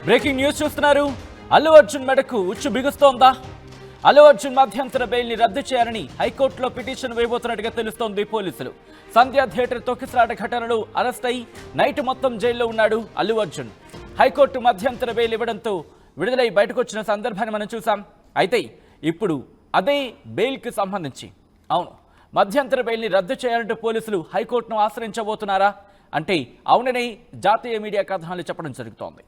Breaking news చూస్తున్నారు. అల్లు అర్జున్ మెడకు ఉచ్చు బిగుస్తోందా? అల్లు అర్జున్ మధ్యంతర బెయిల్ ని రద్దు చేయాలని హైకోర్టులో పిటిషన్ వేయబోతున్నట్టుగా తెలుస్తోంది. పోలీసులు సంధ్యా థియేటర్ తొక్కిసలాట ఘటనలో అరెస్ట్ అయి నైట్ మొత్తం జైల్లో ఉన్నాడు అల్లు అర్జున్. హైకోర్టు మధ్యంతర బెయిల్ ఇవ్వడంతో విడుదలై బయటకు వచ్చిన సందర్భాన్ని మనం చూసాం. అయితే ఇప్పుడు అదే బెయిల్కి సంబంధించి మధ్యంతర బెయిల్ని రద్దు చేయాలంటూ పోలీసులు హైకోర్టును ఆశ్రయించబోతున్నారా అంటే అవునని జాతీయ మీడియా కథనాలు చెప్పడం జరుగుతోంది.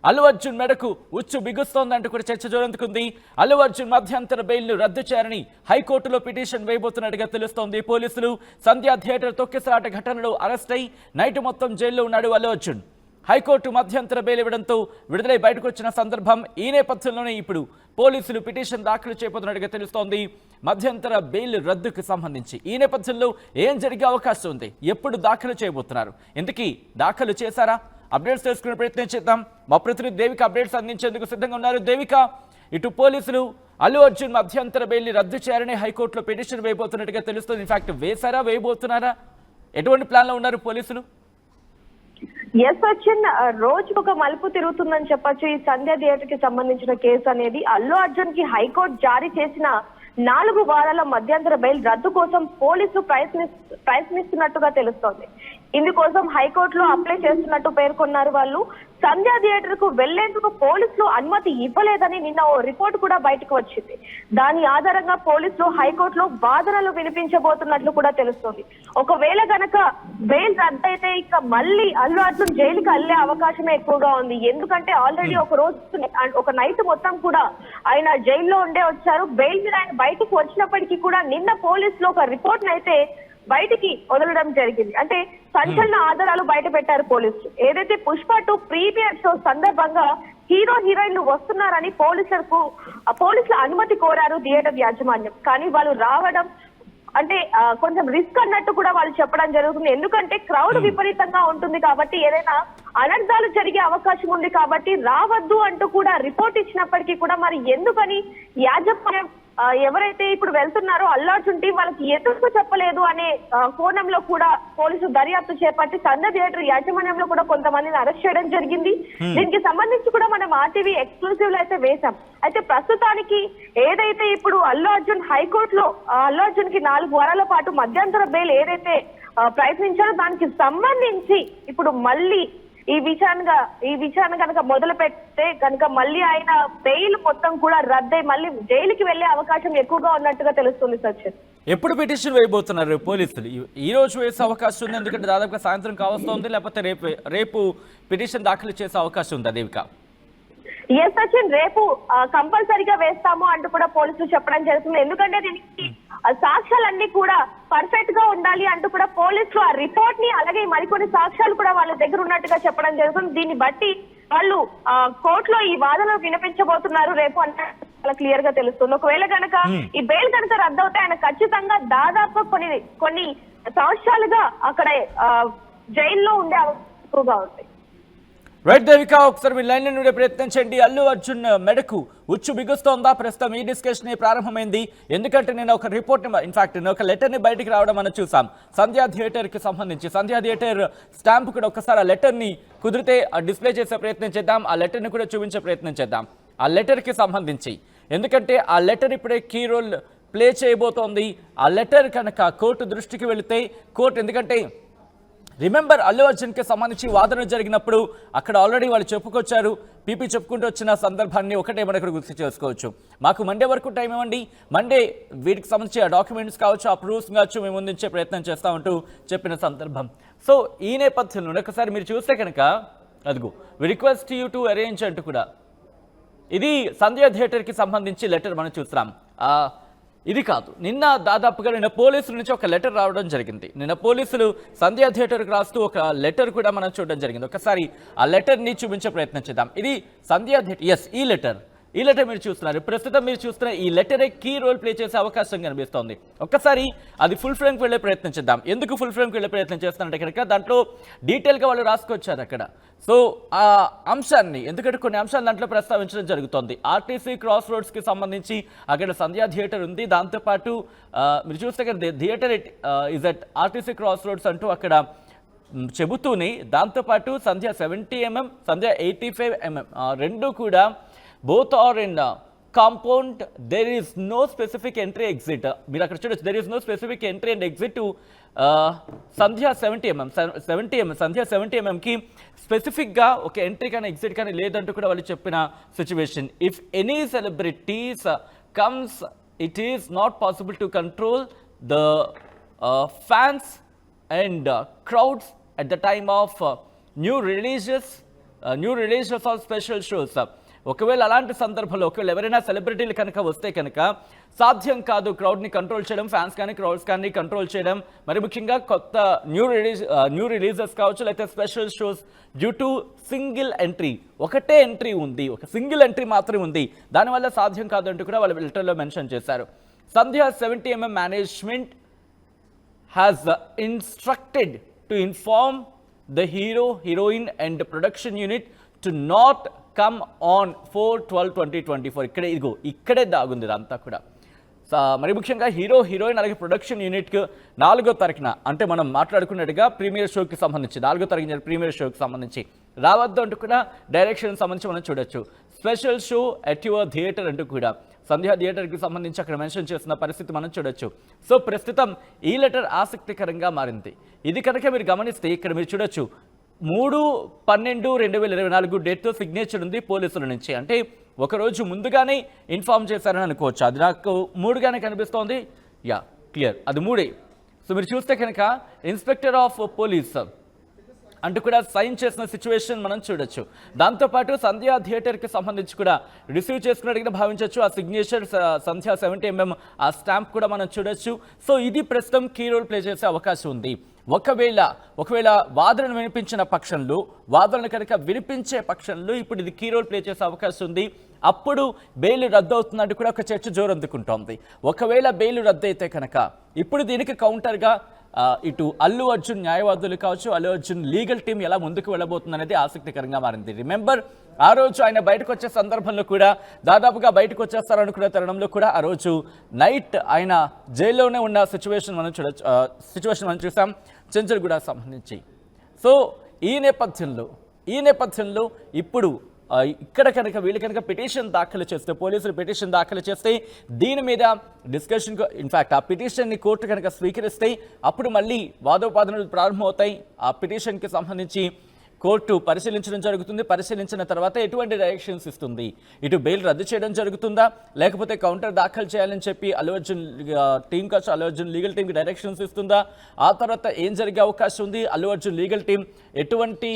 అల్లు అర్జున్ మెడకు ఉచ్చు బిగుస్తోందంటూ కూడా చర్చ జోరందుకుంది. అల్లు అర్జున్ మధ్యంతర బెయిల్ను రద్దు చేయాలని హైకోర్టులో పిటిషన్ వేయబోతున్నట్టుగా తెలుస్తోంది. పోలీసులు సంధ్యా థియేటర్ తొక్కిసలాట ఘటనలో అరెస్ట్ అయి నైట్ మొత్తం జైల్లో ఉన్నాడు అల్లు అర్జున్. హైకోర్టు మధ్యంతర బెయిల్ ఇవ్వడంతో విడుదలై బయటకు వచ్చిన సందర్భం. ఈ నేపథ్యంలోనే ఇప్పుడు పోలీసులు పిటిషన్ దాఖలు చేయబోతున్నట్టుగా తెలుస్తోంది మధ్యంతర బెయిల్ రద్దుకు సంబంధించి. ఈ నేపథ్యంలో ఏం జరిగే అవకాశం ఉంది, ఎప్పుడు దాఖలు చేయబోతున్నారు, ఇంతకీ దాఖలు చేశారా? అప్డేట్స్ తెలుసుకునే ప్రయత్నం చేద్దాం. మా ప్రతినిధి దేవిక అప్డేట్స్ అందించేందుకు సిద్ధంగా ఉన్నారు. దేవిక, ఇటు పోలీసులు అల్లు అర్జున్ మధ్యంతర బెయిల్ని రద్దు చేయాలని హైకోర్టులో పిటిషన్ వేయబోతున్నట్టుగా తెలుస్తుంది. ఇన్ఫాక్ట్ వేశారా, వేయబోతున్నారా, ఎటువంటి ప్లాన్లో ఉన్నారు పోలీసులు? ఎస్ సచిన్, రోజుకు ఒక మలుపు తిరుగుతుందని చెప్పొచ్చు. ఈ సంధ్యా థియేటర్ కి సంబంధించిన కేసు అనేది అల్లు అర్జున్ కి హైకోర్టు జారీ చేసిన 4 వారాల మధ్యంతర బెయిల్ రద్దు కోసం పోలీసులు ప్రయత్నిస్తున్నట్టుగా తెలుస్తోంది. ఇందుకోసం హైకోర్టులో అప్లై చేస్తున్నట్టు పేర్కొన్నారు వాళ్ళు. సంధ్యా థియేటర్ కు వెళ్లేందుకు పోలీసులు అనుమతి ఇవ్వలేదని నిన్న ఓ రిపోర్ట్ కూడా బయటకు వచ్చింది. దాని ఆధారంగా పోలీసులు హైకోర్టులో వాదనలు వినిపించబోతున్నట్లు కూడా తెలుస్తోంది. ఒకవేళ గనక బెయిల్ రద్దయితే ఇక మళ్ళీ అల్లు అర్జున్ జైలుకి వెళ్లే అవకాశమే ఎక్కువగా ఉంది. ఎందుకంటే ఆల్రెడీ ఒక నైట్ మొత్తం కూడా ఆయన జైల్లో ఉండే వచ్చారు. బెయిల్ మీద ఆయన బయటకు వచ్చినప్పటికీ కూడా నిన్న పోలీసులు ఒక రిపోర్ట్ అయితే బయటికి వదలడం జరిగింది. అంటే సంచలన ఆధారాలు బయట పెట్టారు పోలీసులు. ఏదైతే పుష్ప 2 ప్రీమియర్ షో సందర్భంగా హీరో హీరోయిన్లు వస్తున్నారని పోలీసులు అనుమతి కోరారు థియేటర్ యాజమాన్యం. కానీ వాళ్ళు రావడం అంటే కొంచెం రిస్క్ అన్నట్టు కూడా వాళ్ళు చెప్పడం జరుగుతుంది. ఎందుకంటే క్రౌడ్ విపరీతంగా ఉంటుంది కాబట్టి ఏదైనా అనర్థాలు జరిగే అవకాశం ఉంది కాబట్టి రావద్దు అంటూ కూడా రిపోర్ట్ ఇచ్చినప్పటికీ కూడా మరి ఎందుకని యాజమాన్యం ఎవరైతే ఇప్పుడు వెళ్తున్నారో అల్లు అర్జున్ టీం వాళ్ళకి ఎందుకు చెప్పలేదు అనే కోణంలో కూడా పోలీసులు దర్యాప్తు చేపట్టి సంధ్యా థియేటర్ యాజమాన్యంలో కూడా కొంతమందిని అరెస్ట్ చేయడం జరిగింది. దీనికి సంబంధించి కూడా మనం ఆర్టీవీ ఎక్స్క్లూజివ్ లో అయితే వేశాం. అయితే ప్రస్తుతానికి ఏదైతే ఇప్పుడు అల్లు అర్జున్ హైకోర్టులో అల్లు అర్జున్ కి 4 వారాల పాటు మధ్యంతర బెయిల్ ఏదైతే ప్రయత్నించారో దానికి సంబంధించి ఇప్పుడు మళ్ళీ ఈ విచారణ కనుక మొదలు పెడితే కనుక మళ్ళీ ఆయన బెయిల్ మొత్తం కూడా రద్దయి మళ్ళీ జైలుకి వెళ్లే అవకాశం ఎక్కువగా ఉన్నట్టుగా తెలుస్తుంది. సచిన్, ఎప్పుడు పిటిషన్ వేయబోతున్నారు పోలీసులు? ఈ రోజు వేసే అవకాశం ఉంది, ఎందుకంటే దాదాపుగా సాయంత్రం కావస్తోంది, లేకపోతే రేపు పిటిషన్ దాఖలు చేసే అవకాశం ఉందా దేవిక? ఎస్ సచిన్, రేపు కంపల్సరీగా వేస్తాము అంటూ కూడా పోలీసులు చెప్పడం జరుగుతుంది. ఎందుకంటే దీనికి సాక్ష్యాలన్నీ కూడా పర్ఫెక్ట్ గా ఉండాలి అంటూ కూడా పోలీసులు ఆ రిపోర్ట్ ని అలాగే మరికొన్ని సాక్ష్యాలు కూడా వాళ్ళ దగ్గర ఉన్నట్టుగా చెప్పడం జరుగుతుంది. దీన్ని బట్టి వాళ్ళు కోర్టులో ఈ వాదనలు వినిపించబోతున్నారు రేపు అంటే చాలా క్లియర్ గా తెలుస్తుంది. ఒకవేళ కనుక ఈ బెయిల్ కనుక రద్దవుతే ఆయన ఖచ్చితంగా దాదాపు కొన్ని సంవత్సరాలుగా అక్కడ జైల్లో ఉండే అవకాశం ఎక్కువగా ఉంది. రైట్ దేవిక, ఒకసారి మీ లైన్ నుండి ప్రయత్నించండి. అల్లు అర్జున్ మెడకు ఉచ్చు బిగుస్తోందా? ప్రస్తుతం ఈ డిస్కషన్ ప్రారంభమైంది. ఎందుకంటే నేను ఒక రిపోర్ట్ ఇన్ఫాక్ట్ నేను ఒక లెటర్ని బయటికి రావడం మనం చూసాం సంధ్యా థియేటర్కి సంబంధించి. సంధ్యా థియేటర్ స్టాంప్ కూడా ఒకసారి ఆ లెటర్ని కుదిరితే డిస్ప్లే చేసే ప్రయత్నం చేద్దాం, ఆ లెటర్ని కూడా చూపించే ప్రయత్నం చేద్దాం. ఆ లెటర్కి సంబంధించి ఎందుకంటే ఆ లెటర్ ఇప్పుడే కీ రోల్ ప్లే చేయబోతోంది. ఆ లెటర్ కనుక కోర్టు దృష్టికి వెళితే కోర్టు, ఎందుకంటే రిమెంబర్ అల్లు అర్జున్కి సంబంధించి వాదన జరిగినప్పుడు అక్కడ ఆల్రెడీ వాళ్ళు చెప్పుకొచ్చారు, పీపీ చెప్పుకుంటూ వచ్చిన సందర్భాన్ని ఒకటే మనకు గుర్తు చేసుకోవచ్చు. మాకు మండే వరకు టైం ఇవ్వండి, మండే వీటికి సంబంధించి ఆ డాక్యుమెంట్స్ కావచ్చు, ఆ ప్రూఫ్స్ కావచ్చు మేము ముందుంచే ప్రయత్నం చేస్తామంటూ చెప్పిన సందర్భం. సో ఈ నేపథ్యంలో ఒకసారి మీరు చూస్తే కనుక అదిగో we request you to arrange అంటూ కూడా ఇది సంధ్యా థియేటర్కి సంబంధించి లెటర్ మనం చూస్తున్నాం. ఇది కాదు, నిన్న పోలీసుల నుంచి ఒక లెటర్ రావడం జరిగింది. నిన్న పోలీసులు సంధ్యా థియేటర్కి రాస్తూ ఒక లెటర్ కూడా మనం చూడడం జరిగింది. ఒకసారి ఆ లెటర్ని చూపించే ప్రయత్నం చేద్దాం. ఇది సంధ్యా థియేటర్, ఎస్ ఈ లెటర్ మీరు చూస్తున్నారు. ప్రస్తుతం మీరు చూస్తున్న ఈ లెటరే కీ రోల్ ప్లే చేసే అవకాశం కనిపిస్తోంది. ఒక్కసారి అది ఫుల్ ఫ్రేమ్కి వెళ్ళే ప్రయత్నం చేద్దాం. ఎందుకు ఫుల్ ఫ్రేమ్కి వెళ్ళే ప్రయత్నం చేస్తానంటే కనుక దాంట్లో డీటెయిల్గా వాళ్ళు రాసుకొచ్చారు అక్కడ. సో ఆ అంశాన్ని, ఎందుకంటే కొన్ని అంశాలు దాంట్లో ప్రస్తావించడం జరుగుతోంది. ఆర్టీసీ క్రాస్ రోడ్స్కి సంబంధించి అక్కడ సంధ్యా థియేటర్ ఉంది. దాంతోపాటు మీరు చూస్తే theatre is at RTC cross roads అంటూ అక్కడ చెబుతూనే దాంతోపాటు సంధ్య 70 mm, సంధ్య 85 mm రెండు కూడా both are in compound. There is no specific entry exit. మీరు అక్కడ చూడొచ్చు, there is no specific entry and exit to Sandhya 70 mm. Sandhya 70 mmకి స్పెసిఫిక్గా ఒక ఎంట్రీ కానీ ఎగ్జిట్ కానీ లేదంటూ కూడా వాళ్ళు చెప్పిన situation. If any celebrities comes, it is not possible to control the fans and crowds at the time of new releases or special shows. ఒకవేళ అలాంటి సందర్భంలో ఒకవేళ ఎవరైనా సెలబ్రిటీలు కనుక వస్తే కనుక సాధ్యం కాదు క్రౌడ్ని కంట్రోల్ చేయడం, ఫ్యాన్స్ కానీ క్రౌడ్స్ కానీ కంట్రోల్ చేయడం. మరి ముఖ్యంగా కొత్త న్యూ రిలీజెస్ కావచ్చు, లేకపోతే special shows due to single entry, ఒకటే ఎంట్రీ ఉంది, ఒక సింగిల్ ఎంట్రీ మాత్రమే ఉంది, దానివల్ల సాధ్యం కాదు అంటూ కూడా వాళ్ళు లెటర్లో మెన్షన్ చేశారు. సంధ్య 70 mm management has instructed to inform the hero, heroine and the production unit to not come on 4/12/2024. ఇక్కడే దాగుంది ఇదంతా కూడా. మరి ముఖ్యంగా హీరో, హీరోయిన్ అలాగే ప్రొడక్షన్ యూనిట్కి 4వ తారీఖున, అంటే మనం మాట్లాడుకున్నట్టుగా ప్రీమియర్ షోకి సంబంధించి 4వ తారీఖున ప్రీమియర్ షోకి సంబంధించి రావద్దు అంటూ కూడా డైరెక్షన్ సంబంధించి మనం చూడొచ్చు. Special show at your theatre అంటూ కూడా సంధ్యా థియేటర్కి సంబంధించి అక్కడ మెన్షన్ చేసిన పరిస్థితి మనం చూడొచ్చు. సో ప్రస్తుతం ఈ లెటర్ ఆసక్తికరంగా మారింది. ఇది కనుక మీరు గమనిస్తే ఇక్కడ మీరు చూడొచ్చు 3/12/2024 డేట్తో సిగ్నేచర్ ఉంది పోలీసుల నుంచి. అంటే ఒకరోజు ముందుగానే ఇన్ఫార్మ్ చేశారని అనుకోవచ్చు. అది నాకు 3గానే కనిపిస్తోంది. యా, క్లియర్, అది 3. సో మీరు చూస్తే కనుక ఇన్స్పెక్టర్ ఆఫ్ పోలీస్ అంటూ కూడా సైన్ చేసిన సిచ్యువేషన్ మనం చూడొచ్చు. దాంతోపాటు సంధ్యా థియేటర్కి సంబంధించి కూడా రిసీవ్ చేసుకున్నట్టుగా భావించవచ్చు. ఆ సిగ్నేచర్ సంధ్యా 70 mm ఆ స్టాంప్ కూడా మనం చూడొచ్చు. సో ఇది ప్రస్తుతం కీ రోల్ ప్లే చేసే అవకాశం ఉంది. ఒకవేళ వాదనను వినిపించిన పక్షంలో, వాదనను కనుక వినిపించే పక్షంలో ఇప్పుడు ఇది కీ రోల్ ప్లే చేసే అవకాశం ఉంది. అప్పుడు బెయిల్ రద్దు అవుతున్నట్టు కూడా ఒక చర్చ జోరందుకుంటోంది. ఒకవేళ బెయిల్ రద్దు అయితే కనుక ఇప్పుడు దీనికి కౌంటర్గా ఇటు అల్లు అర్జున్ న్యాయవాదులు కావచ్చు, అల్లు అర్జున్ లీగల్ టీం ఎలా ముందుకు వెళ్ళబోతుంది అనేది ఆసక్తికరంగా మారింది. రిమెంబర్, ఆ రోజు ఆయన బయటకు వచ్చే సందర్భంలో కూడా దాదాపుగా బయటకు వచ్చేస్తారనుకునే తరుణంలో కూడా ఆ రోజు నైట్ ఆయన జైల్లోనే ఉన్న సిచ్యువేషన్ మనం చూసాం చెంచల్గూడ సంబంధించి. సో ఈ నేపథ్యంలో ఇప్పుడు ఇక్కడ కనుక వీళ్ళు కనుక పిటిషన్ దాఖలు చేస్తే, పోలీసులు పిటిషన్ దాఖలు చేస్తే దీని మీద డిస్కషన్, ఇన్ఫ్యాక్ట్ ఆ పిటిషన్ని కోర్టు కనుక స్వీకరిస్తే అప్పుడు మళ్ళీ వాదోపాదనలు ప్రారంభమవుతాయి. ఆ పిటిషన్కి సంబంధించి కోర్టు పరిశీలించడం జరుగుతుంది. పరిశీలించిన తర్వాత ఎటువంటి డైరెక్షన్స్ ఇస్తుంది, ఇటు బెయిల్ రద్దు చేయడం జరుగుతుందా, లేకపోతే కౌంటర్ దాఖలు చేయాలని చెప్పి అల్లు అర్జున్ టీం కావచ్చు, అల్లు అర్జున్ లీగల్ టీంకి డైరెక్షన్స్ ఇస్తుందా, ఆ తర్వాత ఏం జరిగే అవకాశం ఉంది, అల్లు అర్జున్ లీగల్ టీం ఎటువంటి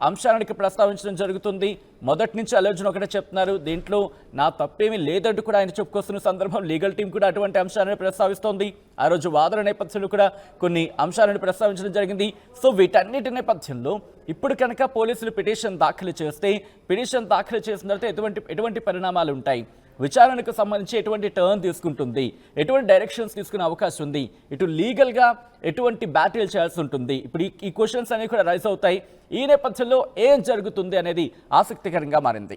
అంశానికి ప్రస్తావించడం జరుగుతుంది. మొదటి నుంచి అల్లు అర్జున్ ఒకటే చెప్తున్నారు, దీంట్లో నా తప్పేమీ లేదంటూ కూడా ఆయన చెప్పుకొస్తున్న సందర్భం లీగల్ టీం కూడా అటువంటి అంశాలను ప్రస్తావిస్తోంది. ఆ రోజు వాదన నేపథ్యంలో కూడా కొన్ని అంశాలను ప్రస్తావించడం జరిగింది. సో వీటన్నిటి నేపథ్యంలో ఇప్పుడు కనుక పోలీసులు పిటిషన్ దాఖలు చేస్తే, పిటిషన్ దాఖలు చేసిన తర్వాత ఎటువంటి పరిణామాలు ఉంటాయి, విచారణకు సంబంధించి ఎటువంటి టర్న్ తీసుకుంటుంది, ఎటువంటి డైరెక్షన్స్ తీసుకునే అవకాశం ఉంది, ఇటు లీగల్గా ఎటువంటి బ్యాటిల్ చేయాల్సి ఉంటుంది, ఇప్పుడు ఈ క్వశ్చన్స్ అనేవి కూడా రైజ్ అవుతాయి. ఈ నేపథ్యంలో ఏం జరుగుతుంది అనేది ఆసక్తికరంగా మారింది.